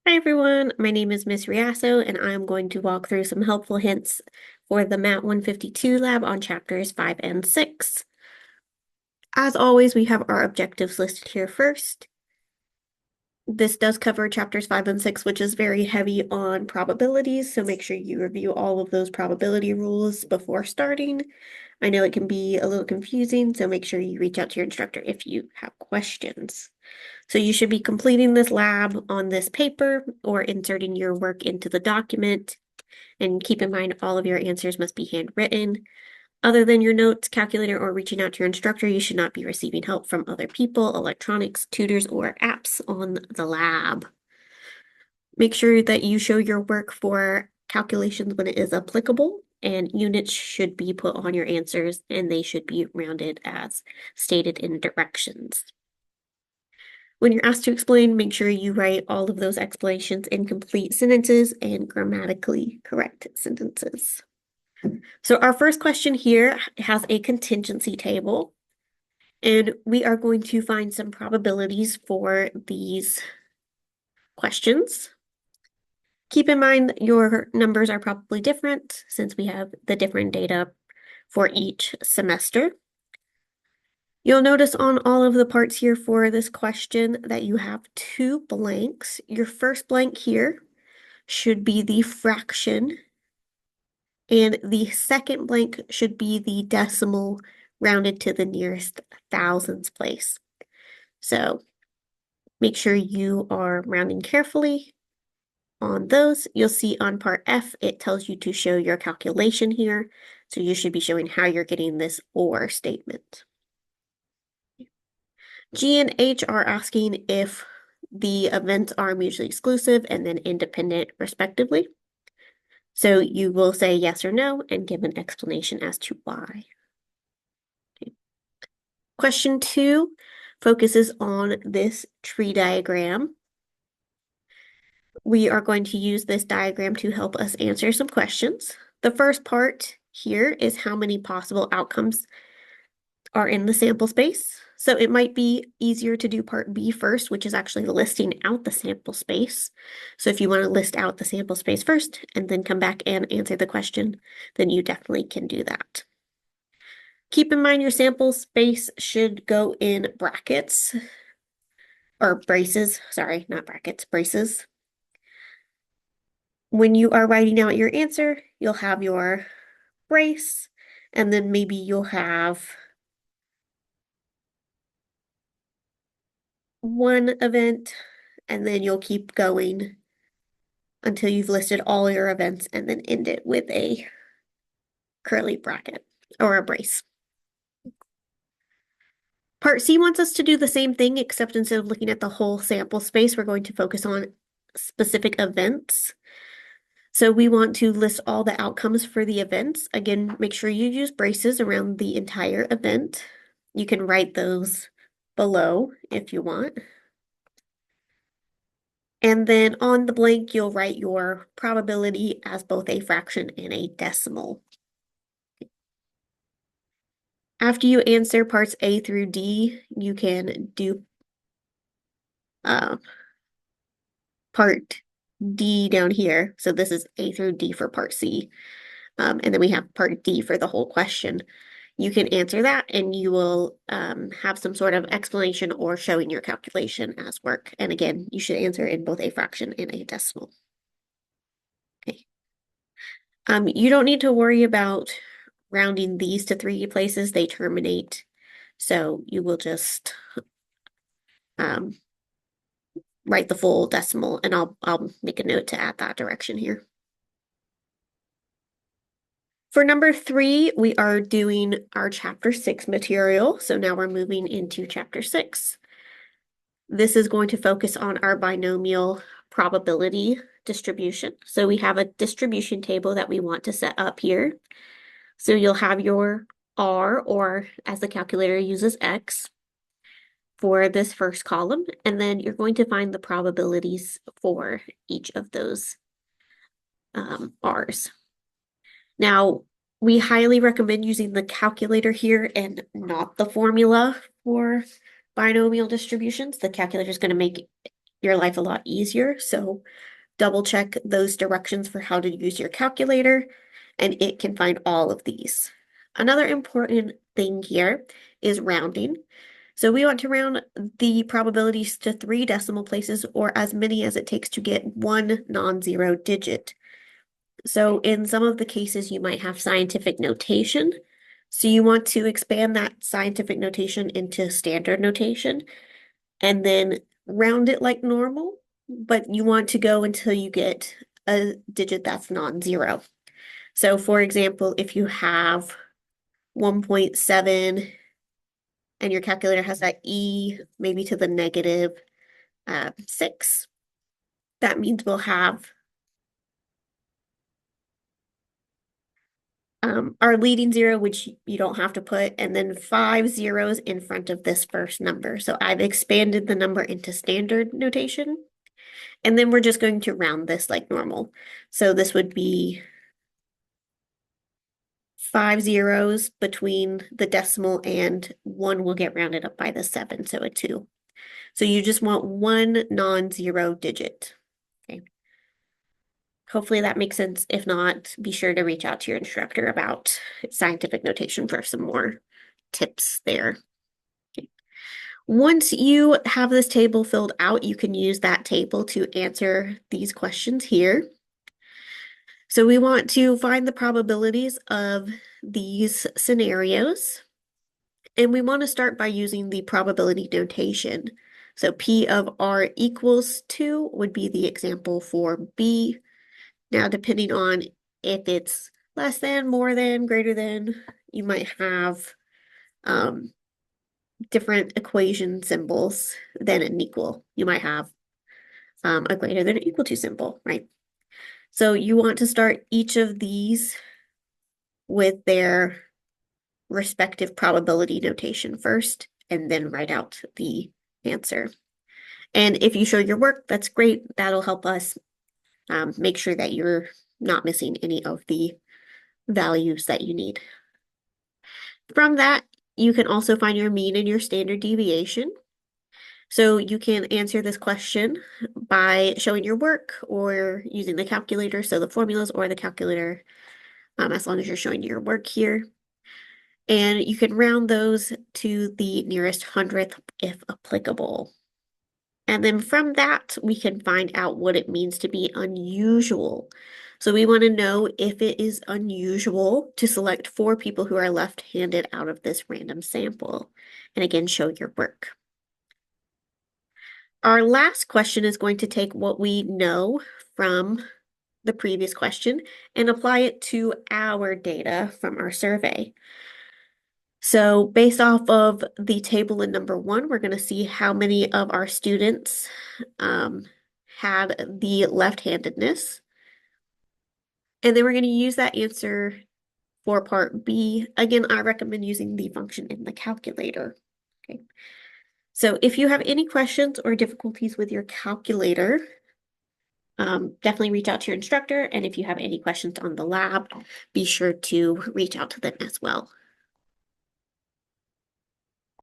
Hi everyone, my name is Miss Reasso and I'm going to walk through some helpful hints for the Mat 152 lab on chapters 5 and 6. As always, we have our objectives listed here first. This does cover chapters 5 and 6, which is very heavy on probabilities, so make sure you review all of those probability rules before starting. I know it can be a little confusing, so make sure you reach out to your instructor if you have questions. So you should be completing this lab on this paper or inserting your work into the document. And keep in mind, all of your answers must be handwritten. Other than your notes, calculator, or reaching out to your instructor, you should not be receiving help from other people, electronics, tutors, or apps on the lab. Make sure that you show your work for calculations when it is applicable, and units should be put on your answers, and they should be rounded as stated in directions. When you're asked to explain, make sure you write all of those explanations in complete sentences and grammatically correct sentences. So our first question here has a contingency table, and we are going to find some probabilities for these questions. Keep in mind your numbers are probably different since we have the different data for each semester. You'll notice on all of the parts here for this question that you have two blanks. Your first blank here should be the fraction, and the second blank should be the decimal rounded to the nearest thousandths place. So make sure you are rounding carefully on those. You'll see on part F, it tells you to show your calculation here. So you should be showing how you're getting this OR statement. G and H are asking if the events are mutually exclusive and then independent, respectively. So you will say yes or no and give an explanation as to why. Okay. Question 2 focuses on this tree diagram. We are going to use this diagram to help us answer some questions. The first part here is how many possible outcomes are in the sample space. So it might be easier to do part B first, which is actually listing out the sample space. So if you want to list out the sample space first and then come back and answer the question, then you definitely can do that. Keep in mind your sample space should go in brackets or braces. Sorry, not brackets, braces. When you are writing out your answer, you'll have your brace, and then maybe you'll have one event, and then you'll keep going until you've listed all your events and then end it with a curly bracket or a brace. Part C wants us to do the same thing, except instead of looking at the whole sample space, we're going to focus on specific events. So we want to list all the outcomes for the events. Again, make sure you use braces around the entire event. You can write those below if you want. And then on the blank, you'll write your probability as both a fraction and a decimal. After you answer parts A through D, you can do part D down here. So this is A through D for part C. And then we have part D for the whole question. You can answer that and you will have some sort of explanation or showing your calculation as work. And again, you should answer in both a fraction and a decimal. Okay. You don't need to worry about rounding these to 3 places. They terminate. So you will just write the full decimal, and I'll make a note to add that direction here. For number 3, we are doing our chapter 6 material. So now we're moving into chapter 6. This is going to focus on our binomial probability distribution. So we have a distribution table that we want to set up here. So you'll have your R, or as the calculator uses X, for this first column, and then you're going to find the probabilities for each of those R's. Now, we highly recommend using the calculator here and not the formula for binomial distributions. The calculator is going to make your life a lot easier. So double check those directions for how to use your calculator, and it can find all of these. Another important thing here is rounding. So we want to round the probabilities to 3 decimal places or as many as it takes to get one non-zero digit. So in some of the cases, you might have scientific notation. So you want to expand that scientific notation into standard notation and then round it like normal, but you want to go until you get a digit that's non-zero. So for example, if you have 1.7 and your calculator has that E maybe to the negative 6, that means we'll have our leading zero, which you don't have to put, and then 5 zeros in front of this first number. So I've expanded the number into standard notation, and then we're just going to round this like normal. So this would be 5 zeros between the decimal, and 1 will get rounded up by the 7, so a 2. So you just want one non-zero digit. Okay. Hopefully that makes sense. If not, be sure to reach out to your instructor about scientific notation for some more tips there. Okay. Once you have this table filled out, you can use that table to answer these questions here. So we want to find the probabilities of these scenarios, and we want to start by using the probability notation. So P of R equals 2 would be the example for B. Now, depending on if it's less than, more than, greater than, you might have different equation symbols than an equal. You might have a greater than or equal to symbol, right? So you want to start each of these with their respective probability notation first, and then write out the answer. And if you show your work, that's great. That'll help us make sure that you're not missing any of the values that you need. From that, you can also find your mean and your standard deviation. So you can answer this question by showing your work or using the calculator, so the formulas or the calculator, as long as you're showing your work here. And you can round those to the nearest hundredth if applicable. And then from that, we can find out what it means to be unusual. So we want to know if it is unusual to select 4 people who are left-handed out of this random sample. And again, show your work. Our last question is going to take what we know from the previous question and apply it to our data from our survey. So based off of the table in number 1, we're going to see how many of our students had the left-handedness. And then we're going to use that answer for part B. Again, I recommend using the function in the calculator. Okay. So if you have any questions or difficulties with your calculator, definitely reach out to your instructor. And if you have any questions on the lab, be sure to reach out to them as well.